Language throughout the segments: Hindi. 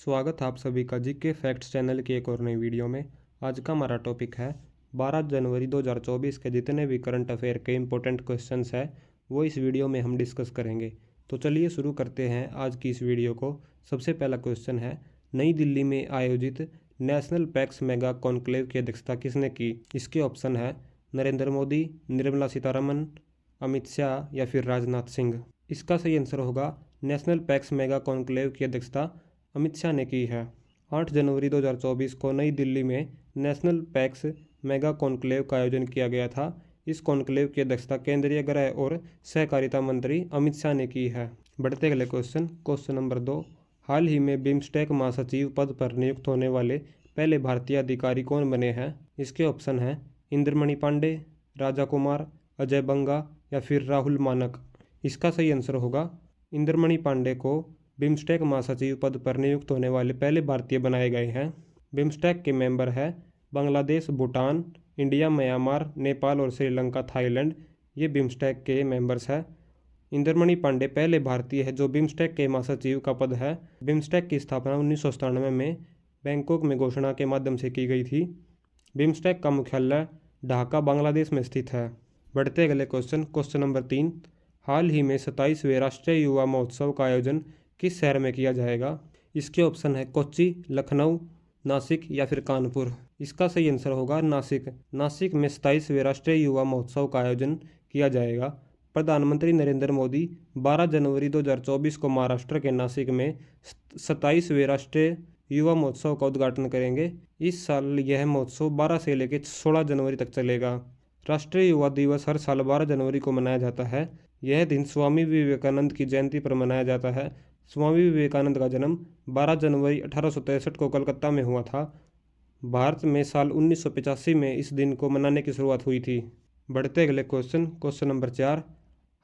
स्वागत है आप सभी का जीके फैक्ट्स चैनल की एक और नई वीडियो में। आज का हमारा टॉपिक है 12 जनवरी 2024 के जितने भी करंट अफेयर के इम्पोर्टेंट क्वेश्चंस है वो इस वीडियो में हम डिस्कस करेंगे। तो चलिए शुरू करते हैं आज की इस वीडियो को। सबसे पहला क्वेश्चन है, नई दिल्ली में आयोजित नेशनल पैक्स मेगा कॉन्क्लेव की अध्यक्षता किसने की? इसके ऑप्शन है नरेंद्र मोदी, निर्मला सीतारमन, अमित शाह या फिर राजनाथ सिंह। इसका सही आंसर होगा नेशनल पैक्स मेगा कॉन्क्लेव की अध्यक्षता अमित शाह ने की है। 8 जनवरी 2024 को नई दिल्ली में नेशनल पैक्स मेगा कॉन्क्लेव का आयोजन किया गया था। इस कॉन्क्लेव की अध्यक्षता केंद्रीय गृह और सहकारिता मंत्री अमित शाह ने की है। बढ़ते अगले क्वेश्चन नंबर 2। हाल ही में बिम्स्टेक महासचिव पद पर नियुक्त होने वाले पहले भारतीय अधिकारी कौन बने हैं? इसके ऑप्शन हैं इंद्रमणि पांडे, राजा कुमार, अजय बंगा या फिर राहुल मानक। इसका सही आंसर होगा इंद्रमणि पांडे को बिम्स्टेक महासचिव पद पर नियुक्त होने वाले पहले भारतीय बनाए गए हैं। बिम्स्टेक के मेंबर हैं बांग्लादेश, भूटान, इंडिया, म्यांमार, नेपाल और श्रीलंका, थाईलैंड। ये बिम्स्टेक के मेंबर्स हैं। इंद्रमणि पांडे पहले भारतीय है जो बिम्स्टेक के महासचिव का पद है। बिम्स्टेक की स्थापना 1997 में बैंकॉक में घोषणा के माध्यम से की गई थी। बिम्स्टेक का मुख्यालय ढाका, बांग्लादेश में स्थित है। बढ़ते अगले क्वेश्चन नंबर 3। हाल ही में 27वें राष्ट्रीय युवा महोत्सव का आयोजन किस शहर में किया जाएगा? इसके ऑप्शन है कोच्चि, लखनऊ, नासिक या फिर कानपुर। इसका सही आंसर होगा नासिक। नासिक में 27वें राष्ट्रीय युवा महोत्सव का आयोजन किया जाएगा। प्रधानमंत्री नरेंद्र मोदी 12 जनवरी 2024 को महाराष्ट्र के नासिक में 27वें राष्ट्रीय युवा महोत्सव का उद्घाटन करेंगे। इस साल यह महोत्सव 12 से लेकर 16 जनवरी तक चलेगा। राष्ट्रीय युवा दिवस हर साल 12 जनवरी को मनाया जाता है। यह दिन स्वामी विवेकानंद की जयंती पर मनाया जाता है। स्वामी विवेकानंद का जन्म 12 जनवरी 1863 को कलकत्ता में हुआ था। भारत में साल 1985 में इस दिन को मनाने की शुरुआत हुई थी। बढ़ते अगले क्वेश्चन नंबर 4।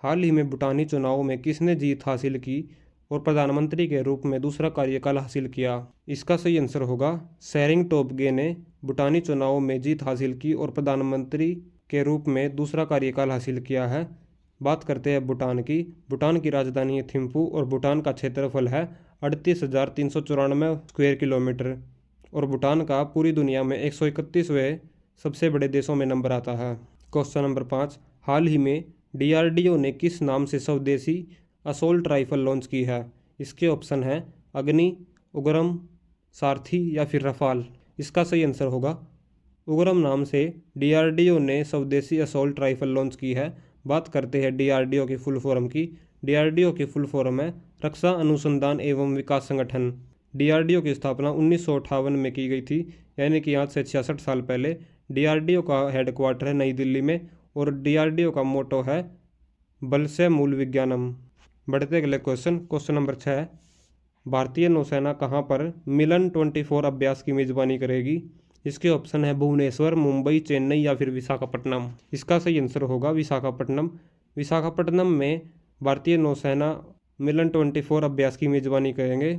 हाल ही में भूटानी चुनावों में किसने जीत हासिल की और प्रधानमंत्री के रूप में दूसरा कार्यकाल हासिल किया? इसका सही आंसर होगा सेरिंग टोब्गे ने भूटानी चुनावों में जीत हासिल की और प्रधानमंत्री के रूप में दूसरा कार्यकाल हासिल किया है। बात करते हैं भूटान की। भूटान की राजधानी है थिम्पू और भूटान का क्षेत्रफल है 38,394 स्क्वायर किलोमीटर और भूटान का पूरी दुनिया में 131वें सबसे बड़े देशों में नंबर आता है। Question number 5। हाल ही में DRDO ने किस नाम से स्वदेशी असोल्ट राइफल लॉन्च की है? इसके ऑप्शन हैं अग्नि, उग्रम, सारथी या फिर रफाल। इसका सही आंसर होगा उग्रम नाम से DRDO ने स्वदेशी असोल्ट राइफल लॉन्च की है। बात करते हैं DRDO की फुल फॉर्म की। DRDO की फुल फॉर्म है रक्षा अनुसंधान एवं विकास संगठन। DRDO की स्थापना 1958 में की गई थी, यानी कि आज से 66 साल पहले। DRDO का हेडक्वार्टर है नई दिल्ली में और DRDO का मोटो है बल से मूल विज्ञानम। बढ़ते अगले क्वेश्चन नंबर 6। भारतीय नौसेना कहाँ पर मिलन 24 अभ्यास की मेजबानी करेगी? इसके ऑप्शन है भुवनेश्वर, मुंबई, चेन्नई या फिर विशाखापट्टनम। इसका सही आंसर होगा विशाखापट्टनम। विशाखापट्टनम में भारतीय नौसेना मिलन 24 अभ्यास की मेजबानी करेंगे।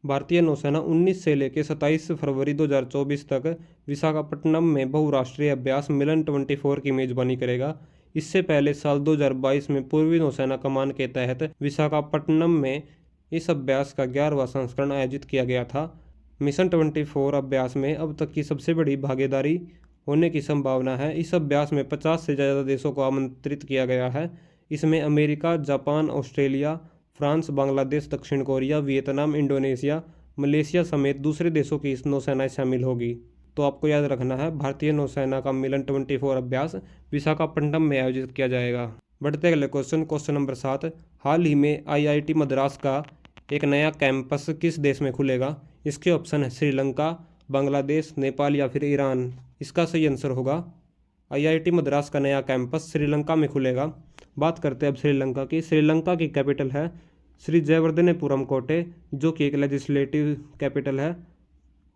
भारतीय नौसेना 19 से लेकर 27 फरवरी 2024 तक विशाखापट्टनम में बहुराष्ट्रीय अभ्यास मिलन 24 की मेजबानी करेगा। इससे पहले साल 2022 में पूर्वी नौसेना कमान के तहत विशाखापट्टनम में इस अभ्यास का 11वां संस्करण आयोजित किया गया था। मिशन 24 अभ्यास में अब तक की सबसे बड़ी भागीदारी होने की संभावना है। इस अभ्यास में 50 से ज़्यादा देशों को आमंत्रित किया गया है। इसमें America, Japan, Australia, France, Bangladesh, दक्षिण कोरिया, वियतनाम, इंडोनेशिया, मलेशिया समेत दूसरे देशों की इस नौसेना शामिल होगी। तो आपको याद रखना है भारतीय नौसेना का मिलन 24 अभ्यास विशाखापट्टनम में आयोजित किया जाएगा। बढ़ते अगले क्वेश्चन नंबर 7। हाल ही में IIT मद्रास का एक नया कैंपस किस देश में खुलेगा? इसके ऑप्शन है श्रीलंका, बांग्लादेश, नेपाल या फिर ईरान। इसका सही आंसर होगा IIT मद्रास का नया कैंपस श्रीलंका में खुलेगा। बात करते हैं अब श्रीलंका की। श्रीलंका की कैपिटल है श्री जयवर्धनेपुरम कोटे, जो कि एक लेजिस्लेटिव कैपिटल है,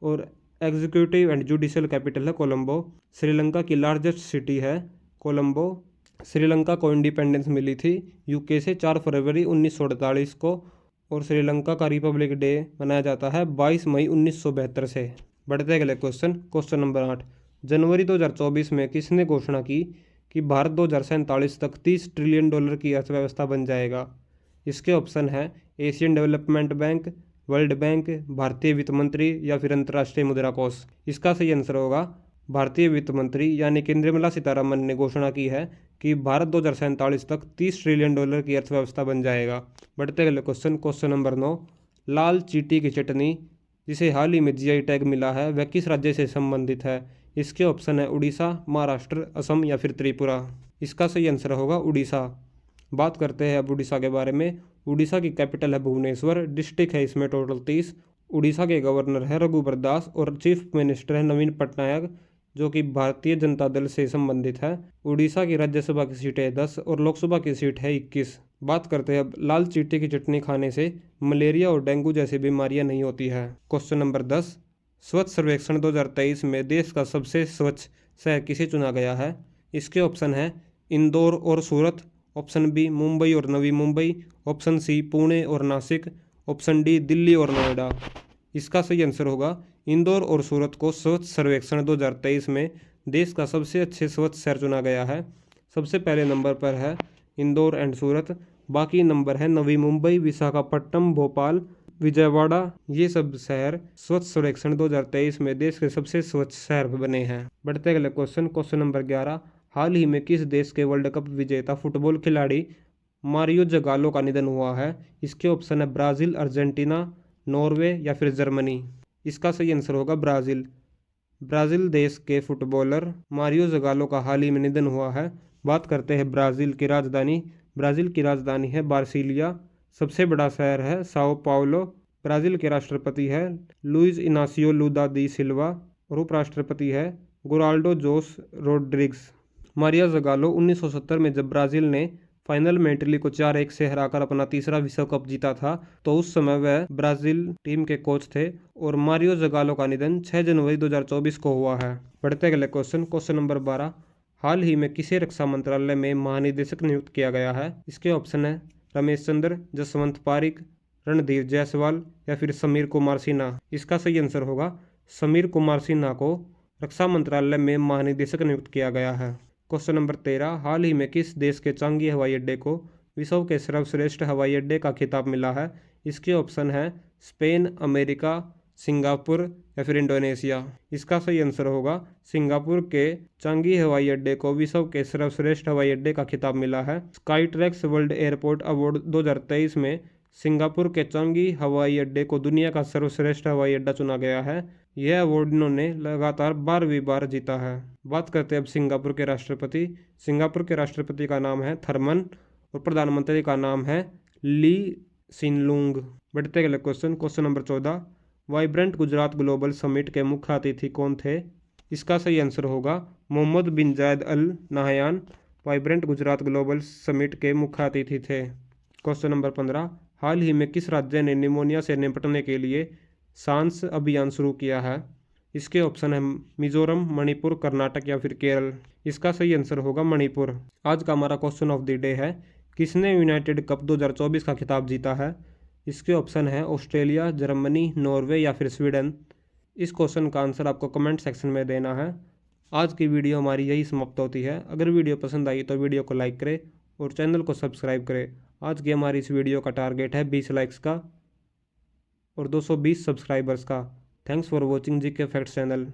और एग्जीक्यूटिव एंड जुडिशियल कैपिटल है कोलंबो। श्रीलंका की लार्जेस्ट सिटी है कोलंबो। श्रीलंका को इंडिपेंडेंस मिली थी UK से 4 फरवरी 1948 को और श्रीलंका का रिपब्लिक डे मनाया जाता है 22 मई 1972 से। बढ़ते अगले क्वेश्चन नंबर 8। जनवरी 2024 में किसने घोषणा की कि भारत 2047 तक $30 ट्रिलियन की अर्थव्यवस्था बन जाएगा? इसके ऑप्शन है Asian development bank, world bank, भारतीय वित्त मंत्री या फिर अंतर्राष्ट्रीय मुद्रा कोष। इसका सही आंसर होगा भारतीय वित्त मंत्री यानी कि निर्मला सीतारमन ने घोषणा की है कि भारत 2047 तक $30 ट्रिलियन की अर्थव्यवस्था बन जाएगा। बढ़ते अगले क्वेश्चन नंबर 9। लाल चींटी की चटनी जिसे हाल ही में जीआई टैग मिला है वह किस राज्य से संबंधित है? इसके ऑप्शन है उड़ीसा, महाराष्ट्र, असम या फिर त्रिपुरा। इसका सही आंसर होगा उड़ीसा। बात करते हैं अब उड़ीसा के बारे में। उड़ीसा की कैपिटल है भुवनेश्वर, डिस्ट्रिक्ट है इसमें टोटल 30। उड़ीसा के गवर्नर है रघुबर दास और चीफ मिनिस्टर है नवीन पटनायक जो कि भारतीय जनता दल से संबंधित है। उड़ीसा की राज्यसभा की सीट है 10 और लोकसभा की सीट है 21। बात करते हैं अब लाल चींटी की चटनी खाने से मलेरिया और डेंगू जैसी बीमारियां नहीं होती है। Question number 10। स्वच्छ सर्वेक्षण 2023 में देश का सबसे स्वच्छ शहर किसे चुना गया है? इसके ऑप्शन है इंदौर और सूरत, ऑप्शन बी मुंबई और नवी मुंबई, ऑप्शन सी पुणे और नासिक, ऑप्शन डी दिल्ली और नोएडा। इसका सही आंसर होगा इंदौर और सूरत को स्वच्छ सर्वेक्षण 2023 में देश का सबसे अच्छे स्वच्छ शहर चुना गया है। सबसे पहले नंबर पर है इंदौर एंड सूरत, बाकी नंबर है नवी मुंबई, विशाखापट्टनम, भोपाल, विजयवाड़ा। ये सब शहर स्वच्छ सर्वेक्षण 2023 में देश के सबसे स्वच्छ शहर बने हैं। बढ़ते अगले क्वेश्चन नंबर 11। हाल ही में किस देश के वर्ल्ड कप विजेता फुटबॉल खिलाड़ी मारियो जगालो का निधन हुआ है? इसके ऑप्शन है ब्राज़ील, अर्जेंटीना, नॉर्वे या फिर जर्मनी। इसका सही आंसर होगा ब्राज़ील। ब्राज़ील देश के फुटबॉलर मारियो जगालो का हाल ही में निधन हुआ है। बात करते हैं ब्राज़ील की राजधानी। ब्राज़ील की राजधानी है बार्सिलिया। सबसे बड़ा शहर है साओ पाउलो। ब्राज़ील के राष्ट्रपति है लुइस इनासियो लुला दी सिल्वा और उपराष्ट्रपति है गोराल्डो जोस रोड्रिग्स। मारिया जगालो 1970 में जब ब्राज़ील ने फाइनल में इटली को 4-1 से हराकर अपना तीसरा विश्व कप जीता था तो उस समय वह ब्राज़ील टीम के कोच थे और मारियो जगालो का निधन 6 जनवरी 2024 को हुआ है। बढ़ते अगले क्वेश्चन नंबर 12। हाल ही में किसे रक्षा मंत्रालय में महानिदेशक नियुक्त किया गया है? इसके ऑप्शन है रमेश चंद्र, जसवंत पारिक, रणधीर जायसवाल या फिर समीर कुमार सिन्हा। इसका सही आंसर होगा समीर कुमार सिन्हा को रक्षा मंत्रालय में महानिदेशक नियुक्त किया गया है। Question number 13। हाल ही में किस देश के चांगी हवाई अड्डे को विश्व के सर्वश्रेष्ठ हवाई अड्डे का खिताब मिला है? इसके ऑप्शन है स्पेन, अमेरिका, सिंगापुर या फिर इंडोनेशिया। इसका सही आंसर होगा सिंगापुर के चांगी हवाई अड्डे को विश्व के सर्वश्रेष्ठ हवाई अड्डे का खिताब मिला है। स्काईट्रैक्स वर्ल्ड एयरपोर्ट अवार्ड 2023 में सिंगापुर के चांगी हवाई अड्डे को दुनिया का सर्वश्रेष्ठ हवाई अड्डा चुना गया है। यह अवार्ड इन्होंने लगातार 12वीं बार जीता है। बात करते हैं अब सिंगापुर के राष्ट्रपति। सिंगापुर के राष्ट्रपति का नाम है थर्मन और प्रधानमंत्री का नाम है ली सिनलुंग। बढ़ते अगले question number 14। Vibrant Gujarat Global Summit के मुख्य अतिथि कौन थे? इसका सही आंसर होगा Mohammed bin Zayed Al Nahyan Vibrant Gujarat Global Summit के मुख्य अतिथि थे। Question number 15। हाल ही में किस राज्य ने निमोनिया से निपटने के लिए सांस अभियान शुरू किया है? इसके ऑप्शन है मिजोरम, मणिपुर, कर्नाटक या फिर केरल। इसका सही आंसर होगा मणिपुर। आज का हमारा क्वेश्चन ऑफ द डे है किसने यूनाइटेड कप 2024 का खिताब जीता है? इसके ऑप्शन है ऑस्ट्रेलिया, जर्मनी, नॉर्वे या फिर स्वीडन। इस क्वेश्चन का आंसर आपको कमेंट सेक्शन में देना है। आज की वीडियो हमारी यही समाप्त होती है। अगर वीडियो पसंद आई तो वीडियो को लाइक करें और चैनल को सब्सक्राइब करें। आज की हमारी इस वीडियो का टारगेट है 20 लाइक्स का और 220 सब्सक्राइबर्स का। Thanks for watching GK facts channel.